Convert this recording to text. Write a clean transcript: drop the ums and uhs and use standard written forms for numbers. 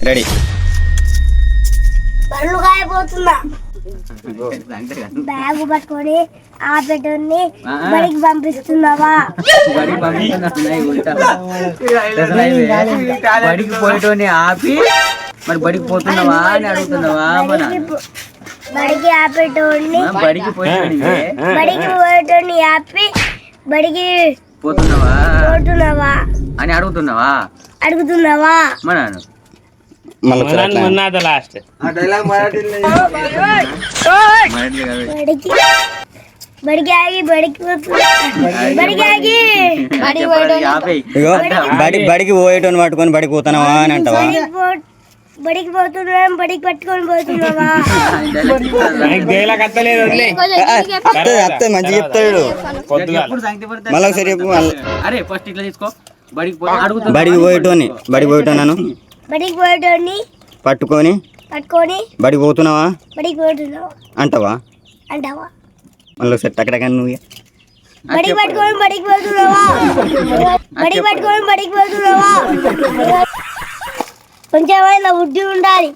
Ready. బర్రెలు కాయపోతున్నా bag పట్టుకొని ఆ పెట్టుని బడికి పంపిస్తున్నావా? బడికి పోయేటోని ఆపి మరి బడికి పోతున్నావా అని అడుగుతున్నావా? బడికి ఆపేటోని బడికి పోయేటోని ఆపి బడికి పోతున్నావా అని అడుగుతున్నావా? మన లాస్ట్ బడికి ఆగి బడికి పోయేటోని పట్టుకొని బడికి పోతున్నావా అని అంటావా? బడికి పోతున్నాం బడికి పట్టుకొని పోతున్నావా? అత్తే మంచిగా చెప్తాడు. మళ్ళీ ఒకసారి చెప్పు. అరే ఫస్ట్ ఇట్లా తీసుకో. బడికి పోయేటోని బడికి పోయేటోని పట్టుకొని బడికి పోతున్నావా అంటావా? మళ్ళీ ఒకసారి టకటక నువ్వు బడికి పట్టుకొని బడికి పోతున్నావా? కొంచెమైనా బుద్ధి ఉండాలి.